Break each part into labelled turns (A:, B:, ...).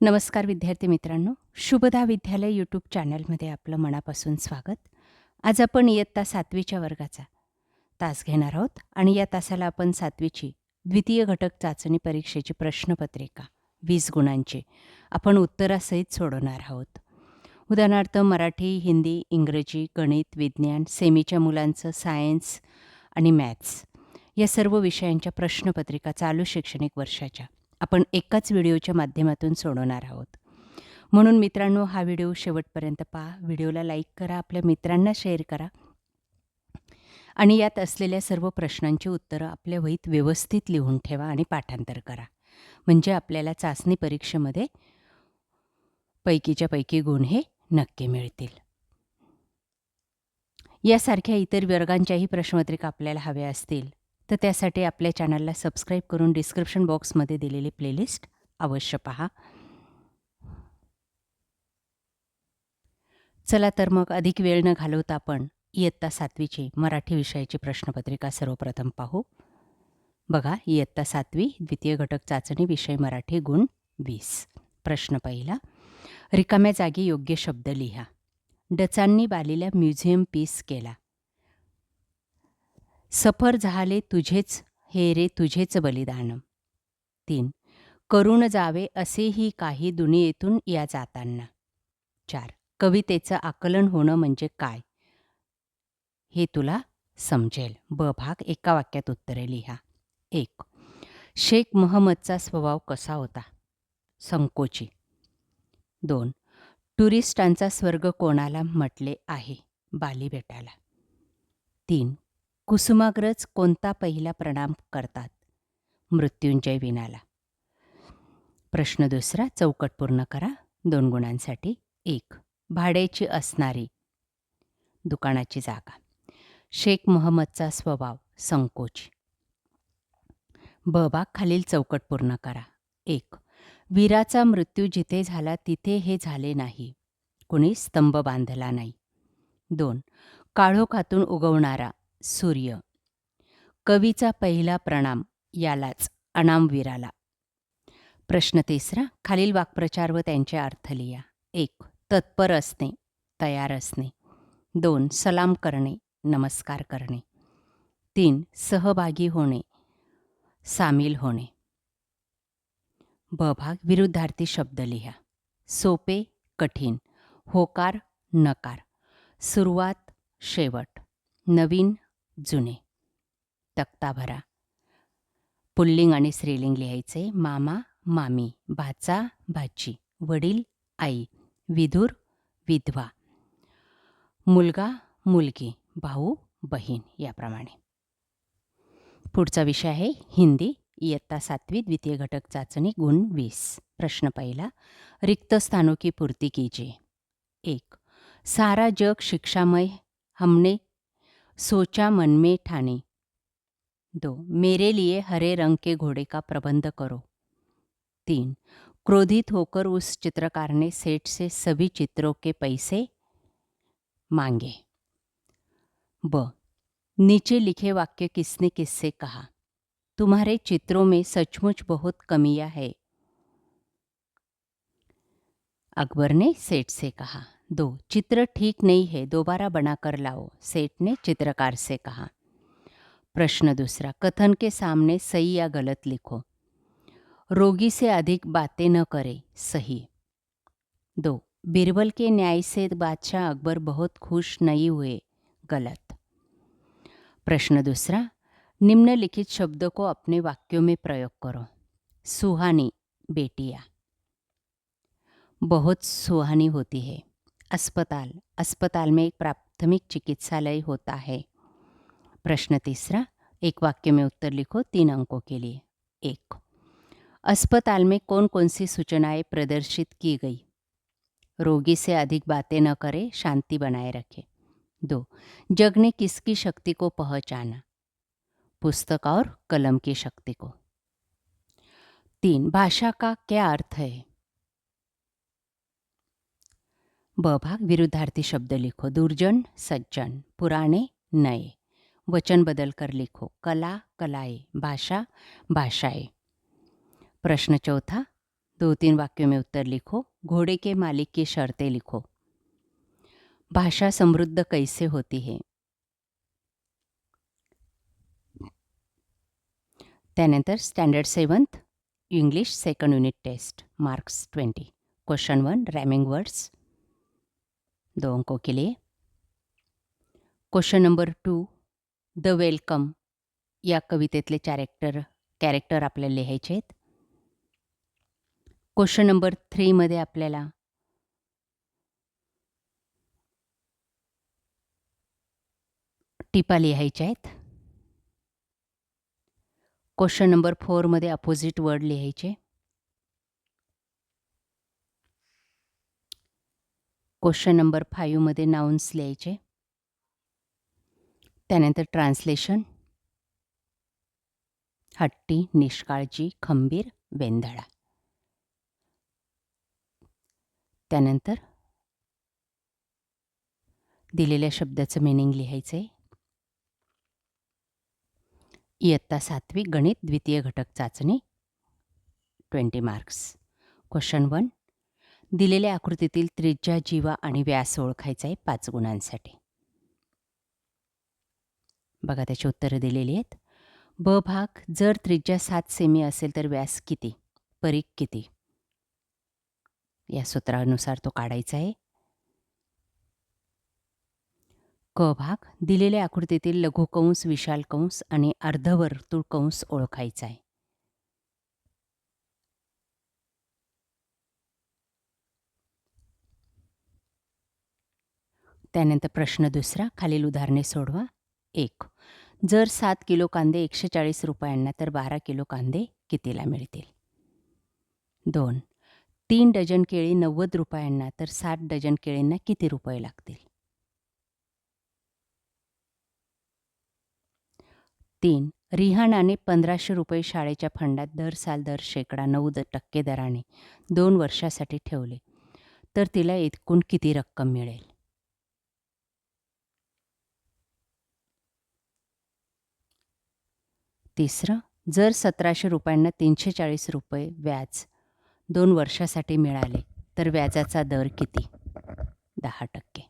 A: नमस्कार विद्यार्थी मित्रांनो, शुभदा विद्यालय यूट्यूब चॅनलमध्ये आपलं मनापासून स्वागत. आज आपण इयत्ता 7वीच्या वर्गाचा तास घेणार आहोत आणि या तासाला आपण 7वीची द्वितीय घटक चाचणी परीक्षेची प्रश्नपत्रिका 20 गुणांची आपण उत्तरासहित सोडवणार आहोत. उदाहरणार्थ मराठी, हिंदी, इंग्रजी, गणित, विज्ञान, सेमीच्या मुलांचं सायन्स आणि मॅथ्स या सर्व विषयांच्या प्रश्नपत्रिका चालू शैक्षणिक वर्षाच्या आपण एकाच व्हिडिओच्या माध्यमातून सोडवणार आहोत. म्हणून मित्रांनो, हा व्हिडिओ शेवटपर्यंत पहा. व्हिडिओला लाईक करा, आपल्या मित्रांना शेअर करा आणि यात असलेल्या सर्व प्रश्नांची उत्तरं आपल्या वहीत व्यवस्थित लिहून ठेवा आणि पाठांतर करा. म्हणजे आपल्याला चाचणी परीक्षेमध्ये पैकीच्या पैकी गुण हे नक्की मिळतील. यासारख्या इतर वर्गांच्याही प्रश्नपत्रिका आपल्याला हव्या असतील तर त्यासाठी आपल्या चॅनलला सबस्क्राईब करून डिस्क्रिप्शन बॉक्समध्ये दिलेली प्लेलिस्ट अवश्य पहा. चला तर मग अधिक वेळ न घालवता आपण इयत्ता 7वीची मराठी विषयाची प्रश्नपत्रिका सर्वप्रथम पाहू. बघा, इयत्ता 7वी द्वितीय घटक चाचणी विषय मराठी गुण 20. प्रश्न पहिला, रिकाम्या जागी योग्य शब्द लिहा. डचांनी बालीला म्युझियम पीस केला. सफर झाले तुझेच हे रे तुझेच बलिदान. 3. करून जावे असेही काही दुनियेतून या जातांना. 4. कवितेचं आकलन होणं म्हणजे काय हे तुला समजेल. ब भाग एका वाक्यात उत्तरे लिहा. 1. शेख महम्मदचा स्वभाव कसा होता? संकोची. 2. टुरिस्टांचा स्वर्ग कोणाला म्हटले आहे? बाली बेटाला. 3. कुसुमाग्रज कोणता पहिला प्रणाम करतात? मृत्युंजय विनाला. प्रश्न दुसरा, चौकट पूर्ण करा 2 गुणांसाठी. 1. भाड्याची असणारी दुकानाची जागा. शेख महम्मदचा स्वभाव संकोची. ब भाग खालील चौकट पूर्ण करा. 1. वीराचा मृत्यू जिथे झाला तिथे हे झाले नाही. कुणी स्तंभ बांधला नाही. 2. काळोखातून उगवणारा सूर्य. कवीचा पहिला प्रणाम यालाच अनामवीराला. प्रश्न तिसरा, खालील वाक्प्रचार व त्यांचे अर्थ लिहा. 1. तत्पर असणे, तयार असणे. 2. सलाम करणे, नमस्कार करणे. 3. सहभागी होणे, सामील होणे. ब भाग विरुद्धार्थी शब्द लिहा. सोपे, कठीण. होकार, नकार. सुरुवात, शेवट. नवीन, जुने. तक्ता भरा. पुल्लिंग आणि स्त्रीलिंग लिहायचे. मामा, मामी. भाचा, भाची. वडील, आई. विधुर, विधवा. मुलगा, मुलगी. भाऊ, बहीण याप्रमाणे. पुढचा विषय आहे हिंदी, इयत्ता 7वी द्वितीय घटक चाचणी गुण 20. प्रश्न पहिला, रिक्त स्थानों की पूर्ति कीजिए. 1. सारा जग शिक्षामय हमने सोचा मन में ठानी. 2. मेरे लिए हरे रंग के घोड़े का प्रबंध करो. 3. क्रोधित होकर उस चित्रकार ने सेठ से सभी चित्रों के पैसे मांगे. ब. नीचे लिखे वाक्य किसने किससे कहा? तुम्हारे चित्रों में सचमुच बहुत कमियां है. अकबर ने सेठ से कहा. 2. चित्र ठीक नहीं है, दोबारा बनाकर लाओ. सेठ ने चित्रकार से कहा. प्रश्न दूसरा, कथन के सामने सही या गलत लिखो. रोगी से अधिक बातें न करे, सही. 2. बीरबल के न्याय से बादशाह अकबर बहुत खुश नहीं हुए, गलत. प्रश्न दूसरा, निम्नलिखित शब्दों को अपने वाक्यों में प्रयोग करो. सुहानी, बेटियाँ. बहुत सुहानी होती है. अस्पताल, अस्पताल में एक प्राथमिक चिकित्सालय होता है. प्रश्न तीसरा, एक वाक्य में उत्तर लिखो 3 अंकों के लिए. 1. अस्पताल में कौन कौन सी सूचनाएं प्रदर्शित की गई? रोगी से अधिक बातें न करे, शांति बनाए रखे. 2. जग ने किसकी शक्ति को पहचाना? पुस्तक और कलम की शक्ति को. 3. भाषा का क्या अर्थ है? ब भाग विरुद्धार्थी शब्द लिखो. दुर्जन, सज्जन. पुराने, नए. वचन बदल कर लिखो. कला, कलाएं. भाषा, भाषाएं. प्रश्न चौथा, 2-3 वाक्यों में उत्तर लिखो। घोड़े के मालिक की शर्तें लिखो। भाषा समृद्ध कैसे होती है? त्यानंतर standard 7th English second unit test, marks 20. Question 1 rhyming words, 2 अंकों के लिए. क्वेश्चन नंबर 2 द वेलकम या कवितेतले कॅरेक्टर आपल्याला लिहायचे आहेत. क्वेश्चन नंबर 3 मध्ये आपल्याला टिपा लिहायच्या आहेत. क्वेश्चन नंबर 4 मध्ये अपोजिट वर्ड लिहायचे. क्वेश्चन नंबर 5 मध्ये नाउन्स लिहायचे. त्यानंतर ट्रान्सलेशन, हट्टी, निष्काळजी, खंबीर, वेंधळा. त्यानंतर दिलेल्या शब्दाचं मीनिंग लिहायचं आहे. इयत्ता 7वी गणित द्वितीय घटक चाचणी 20 मार्क्स. क्वेश्चन 1 दिलेल्या आकृतीतील त्रिज्या, जीवा आणि व्यास ओळखायचा आहे 5 गुणांसाठी. बघा त्याची उत्तरं दिलेली आहेत. ब भाग जर त्रिज्या 7 सेमी असेल तर व्यास किती, परीघ किती, या सूत्रानुसार तो काढायचा आहे. क भाग दिलेल्या आकृतीतील लघुकंस, विशाल कंस आणि अर्धवर्तुळ कंस ओळखायचा आहे. त्यानंतर प्रश्न दुसरा, खालील उदाहरणे सोडवा. 1 जर 7 किलो कांदे 140 रुपयांना तर 12 किलो कांदे कितीला मिळतील? 2 3 डझन केळी 90 रुपयांना तर 60 डझन केळींना किती रुपये लागतील? 3 रिहानाने 1500 रुपये शाळेच्या फंडात दर साल दर शेकडा 9% दराने 2 वर्षासाठी ठेवले तर तिला एकूण किती रक्कम मिळेल? तिसरं जर 1700 रुपयांना 340 रुपये व्याज 2 वर्षासाठी मिळाले तर व्याजाचा दर किती? 10%.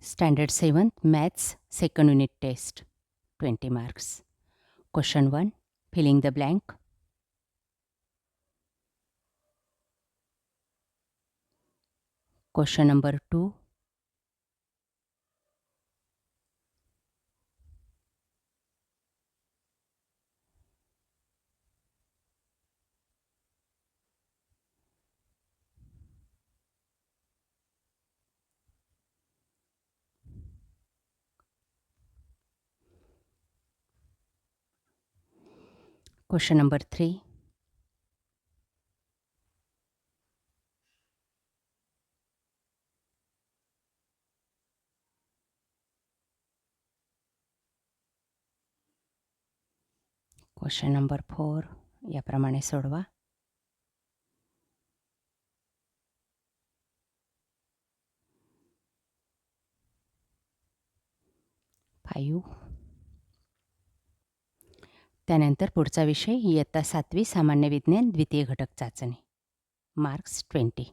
A: Standard 7th maths second unit test 20 marks. Question 1 filling the blank. Question number 2 question number 3 question number 4 याप्रमाणे सोडवा. 5 त्यानंतर पुढचा विषय इयत्ता 7वी सामान्य विज्ञान द्वितीय घटक चाचणी, मार्क्स 20.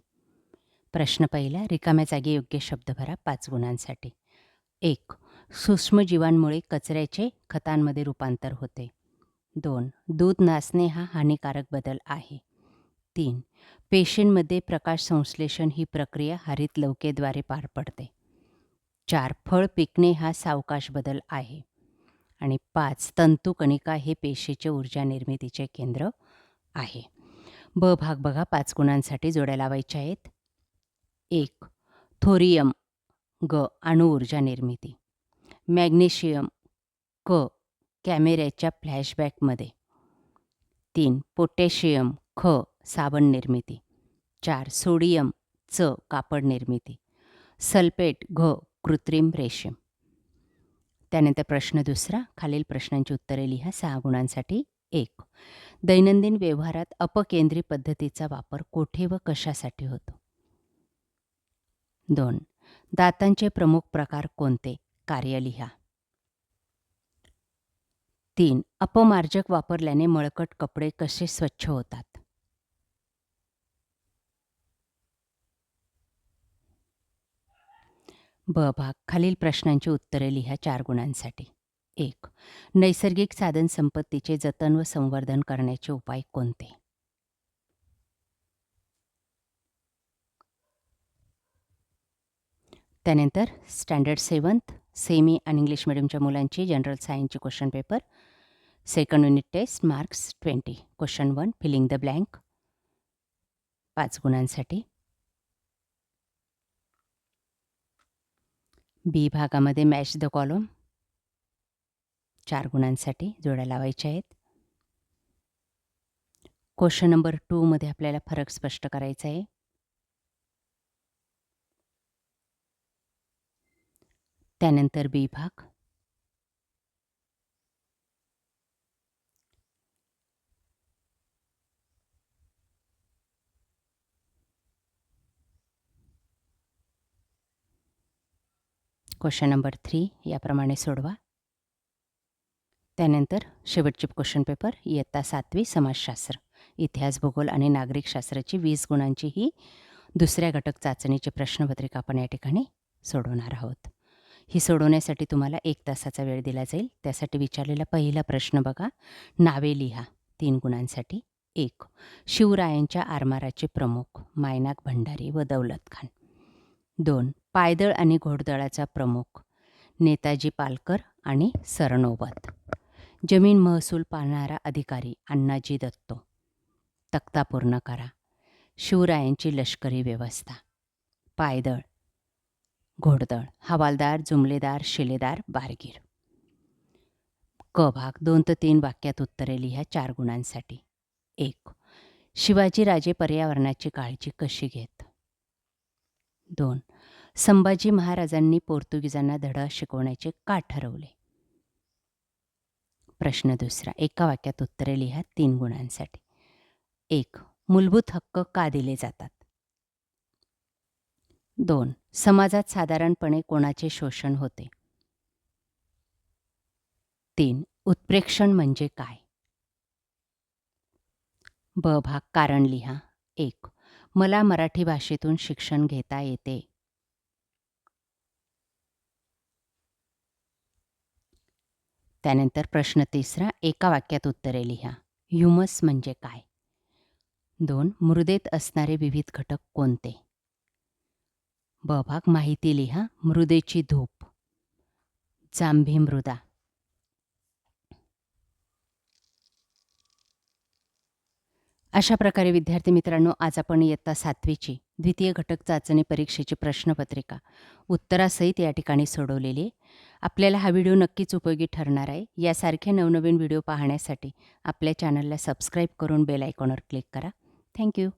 A: प्रश्न पहिला, रिकाम्या जागी योग्य शब्द भरा 5 गुणांसाठी. 1 सूक्ष्मजीवांमुळे कचऱ्याचे खतांमध्ये रूपांतर होते. 2 दूध नासणे हा हानिकारक बदल आहे. 3 पेशींमध्ये प्रकाश संश्लेषण ही प्रक्रिया हरितलवकेद्वारे पार पडते. 4 फळ पिकणे हा सावकाश बदल आहे. आणि 5 तंतुकणिका हे पेशीचे ऊर्जा निर्मितीचे केंद्र आहे. ब भाग बघा 5 गुणांसाठी जोड्या लावायच्या आहेत. 1 थोरियम ग अणुऊर्जा निर्मिती. मॅग्नेशियम क कॅमेऱ्याच्या फ्लॅशबॅकमध्ये. 3 पोटॅशियम ख साबण निर्मिती. 4 सोडियम च कापड निर्मिती. सल्फेट घ कृत्रिम रेशीम. त्यानंतर प्रश्न दुसरा, खालील प्रश्नांची उत्तरे लिहा 6 गुणांसाठी. 1 दैनंदिन व्यवहारात अपकेंद्री पद्धतीचा वापर कोठे व कशासाठी होतो? 2 दातांचे प्रमुख प्रकार कोणते? कार्य लिहा. 3. अपमार्जक वापरल्याने मळकट कपडे कसे स्वच्छ होतात? ब भाग. खालील प्रश्नांची उत्तरे लिहा 4 गुणांसाठी. 1. नैसर्गिक साधनसंपत्तीचे जतन व संवर्धन करण्याचे उपाय कोणते? त्यानंतर स्टँडर्ड 7th सेमी आणि इंग्लिश मिडियमच्या मुलांची जनरल सायन्सची question paper. Second unit test marks 20. Question 1 filling the blank 5 गुणांसाठी. बी भागामध्ये मॅच द कॉलम 4 गुणांसाठी जोड्या लावायच्या आहेत. क्वेश्चन नंबर 2 मध्ये आपल्याला फरक स्पष्ट करायचा आहे. त्यानंतर बी भाग. क्वेश्चन नंबर 3 याप्रमाणे सोडवा. त्यानंतर शेवटची क्वेश्चन पेपर इयत्ता 7वी समाजशास्त्र, इतिहास, भूगोल आणि नागरिकशास्त्राची 20 गुणांची ही दुसऱ्या घटक चाचणीची प्रश्नपत्रिका आपण या ठिकाणी सोडवणार आहोत. ही सोडवण्यासाठी तुम्हाला 1 तासाचा वेळ दिला जाईल. त्यासाठी विचारलेला पहिला प्रश्न बघा. नावे लिहा 3 गुणांसाठी. 1. शिवरायांच्या आरमाराचे प्रमुख मायनाक भंडारी व दौलत खान. 2. पायदळ आणि घोडदळाचा प्रमुख नेताजी पालकर आणि सरनोबत. जमीन महसूल पाळणारा अधिकारी अण्णाजी दत्तो. तक्ता पूर्ण करा. शिवरायांची लष्करी व्यवस्था. पायदळ, घोडदळ, हवालदार, जुमलेदार, शिलेदार, बारगीर. क भाग. 2 ते 3 वाक्यात उत्तरे लिहा 4 गुणांसाठी. 1. शिवाजीराजे पर्यावरणाची काळजी कशी घेत? 2. संभाजी महाराजांनी पोर्तुगीजांना धडा शिकवण्याचे का ठरवले? प्रश्न दुसरा. एका वाक्यात उत्तरे लिहा 3 गुणांसाठी. 1. मूलभूत हक्क का दिले जातात? 2. समाजात साधारणपणे कोणाचे शोषण होते? 3. उत्प्रेक्षण म्हणजे काय? ब भाग. कारण लिहा. 1. मला मराठी भाषेतून शिक्षण घेता येते. त्यानंतर प्रश्न तिसरा. एका वाक्यात उत्तरे लिहा. ह्युमस म्हणजे काय? 2. मृदेत असणारे विविध घटक कोणते? ब भाग. माहिती लिहा. मृदेची धूप, जांभी मृदा. अशा प्रकारे विद्यार्थी मित्रांनो, आज आपण इयत्ता 7वीची द्वितीय घटक चाचणी परीक्षेची प्रश्नपत्रिका उत्तरासहित या ठिकाणी सोडवलेली आहे. आपल्याला हा व्हिडिओ नक्कीच उपयोगी ठरणार आहे. यासारखे नवनवीन व्हिडिओ पाहण्यासाठी आपल्या चॅनलला सबस्क्राईब करून बेल आयकॉनवर क्लिक करा. थँक्यू.